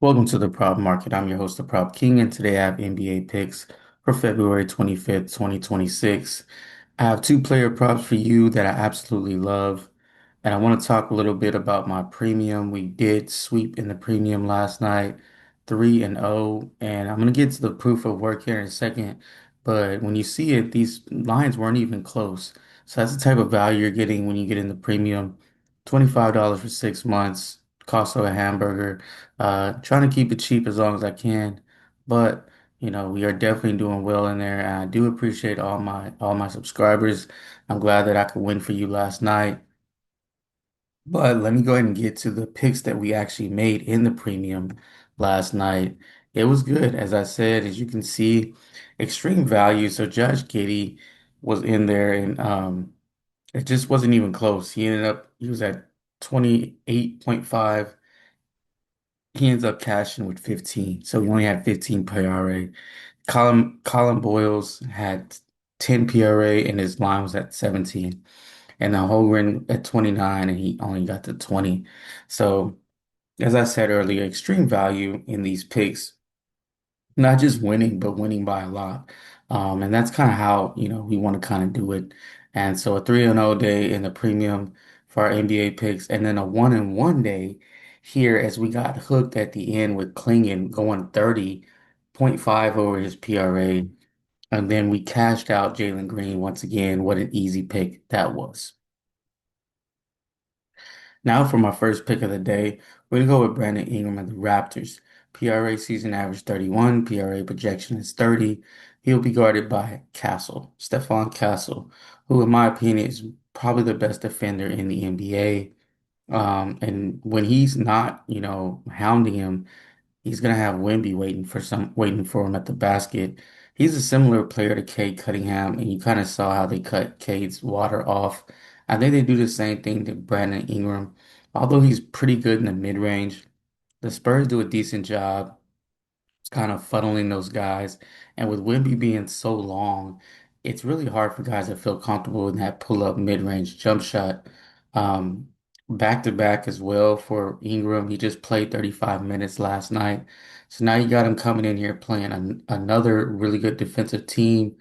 Welcome to the Prop Market. I'm your host, the Prop King, and today I have NBA picks for February 25th, 2026. I have two player props for you that I absolutely love, and I want to talk a little bit about my premium. We did sweep in the premium last night, 3-0, and I'm going to get to the proof of work here in a second. But when you see it, these lines weren't even close. So that's the type of value you're getting when you get in the premium. $25 for 6 months, cost of a hamburger. Trying to keep it cheap as long as I can, but we are definitely doing well in there, and I do appreciate all my subscribers. I'm glad that I could win for you last night. But let me go ahead and get to the picks that we actually made in the premium last night. It was good, as I said, as you can see, extreme value. So Josh Giddey was in there, and it just wasn't even close. He was at 28.5. He ends up cashing with 15. So he only had 15 PRA. Colin Boyles had 10 PRA and his line was at 17. And now Holgren at 29 and he only got to 20. So as I said earlier, extreme value in these picks, not just winning, but winning by a lot. And that's kind of how, we want to kind of do it. And so a 3-0 day in the premium for our NBA picks, and then a 1-1 day here as we got hooked at the end with Klingon going 30.5 over his PRA. And then we cashed out Jalen Green once again. What an easy pick that was. Now for my first pick of the day, we're gonna go with Brandon Ingram and the Raptors. PRA season average 31, PRA projection is 30. He'll be guarded by Stephon Castle, who in my opinion is probably the best defender in the NBA. And when he's not, hounding him, he's gonna have Wemby waiting for him at the basket. He's a similar player to Cade Cunningham, and you kind of saw how they cut Cade's water off. I think they do the same thing to Brandon Ingram. Although he's pretty good in the mid-range, the Spurs do a decent job kind of funneling those guys. And with Wemby being so long, it's really hard for guys to feel comfortable in that pull-up mid-range jump shot. Um, Back to back as well for Ingram. He just played 35 minutes last night. So now you got him coming in here playing another really good defensive team.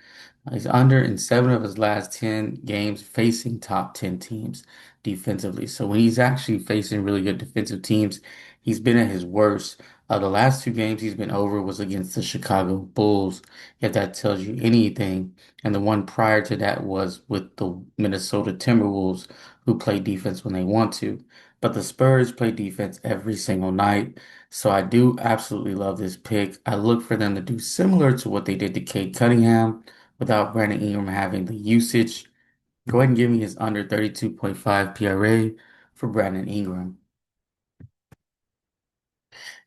He's under in 7 of his last 10 games facing top 10 teams defensively. So when he's actually facing really good defensive teams, he's been at his worst. The last two games he's been over was against the Chicago Bulls, if that tells you anything. And the one prior to that was with the Minnesota Timberwolves, who play defense when they want to. But the Spurs play defense every single night. So I do absolutely love this pick. I look for them to do similar to what they did to Cade Cunningham without Brandon Ingram having the usage. Go ahead and give me his under 32.5 PRA for Brandon Ingram.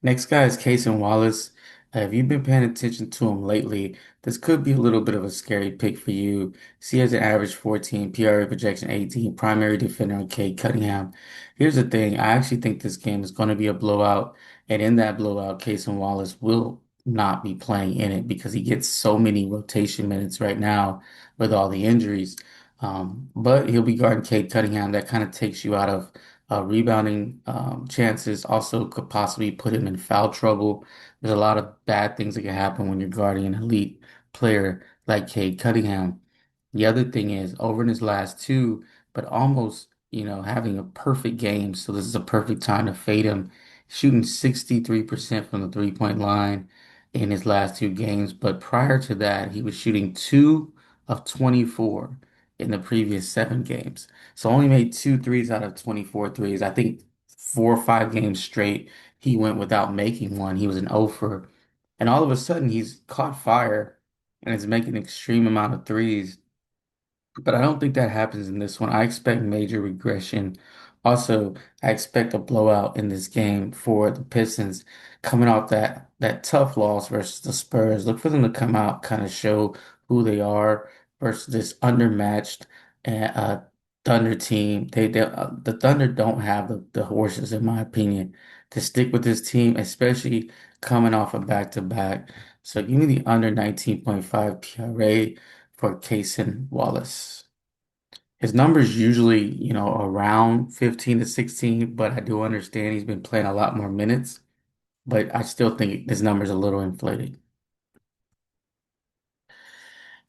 Next guy is Cason Wallace. If you've been paying attention to him lately, this could be a little bit of a scary pick for you. See, he has an average 14, PRA projection 18, primary defender on Cade Cunningham. Here's the thing, I actually think this game is going to be a blowout, and in that blowout, Cason Wallace will not be playing in it because he gets so many rotation minutes right now with all the injuries. But he'll be guarding Cade Cunningham. That kind of takes you out of rebounding chances, also could possibly put him in foul trouble. There's a lot of bad things that can happen when you're guarding an elite player like Cade Cunningham. The other thing is, over in his last two, but almost, having a perfect game. So this is a perfect time to fade him. Shooting 63% from the three-point line in his last two games. But prior to that, he was shooting 2 of 24 in the previous 7 games. So only made two threes out of 24 threes. I think 4 or 5 games straight, he went without making one. He was an 0 for, and all of a sudden he's caught fire and is making an extreme amount of threes. But I don't think that happens in this one. I expect major regression. Also, I expect a blowout in this game for the Pistons coming off that tough loss versus the Spurs. Look for them to come out, kind of show who they are versus this undermatched Thunder team. The Thunder don't have the horses, in my opinion, to stick with this team, especially coming off a back-to-back. So give me the under 19.5 PRA for Cason Wallace. His numbers usually, around 15 to 16, but I do understand he's been playing a lot more minutes. but I still think this number is a little inflated.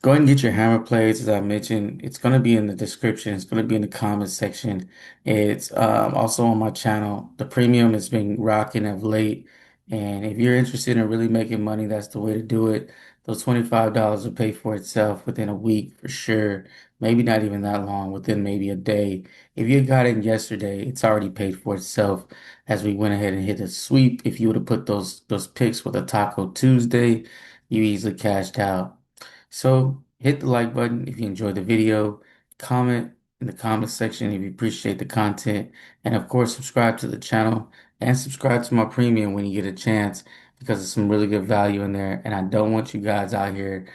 Go ahead and get your hammer plays. As I mentioned, it's going to be in the description. It's going to be in the comments section. It's also on my channel. The premium has been rocking of late. And if you're interested in really making money, that's the way to do it. Those $25 will pay for itself within a week for sure. Maybe not even that long, within maybe a day. If you got in yesterday, it's already paid for itself as we went ahead and hit a sweep. If you would have put those picks with a Taco Tuesday, you easily cashed out. So hit the like button if you enjoyed the video, comment in the comment section if you appreciate the content, and of course subscribe to the channel and subscribe to my premium when you get a chance because there's some really good value in there. And I don't want you guys out here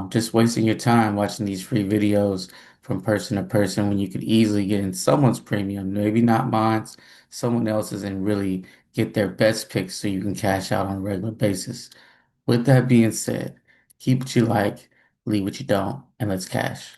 just wasting your time watching these free videos from person to person when you could easily get in someone's premium, maybe not mine's, someone else's, and really get their best picks so you can cash out on a regular basis. With that being said, keep what you like, leave what you don't, and let's cash.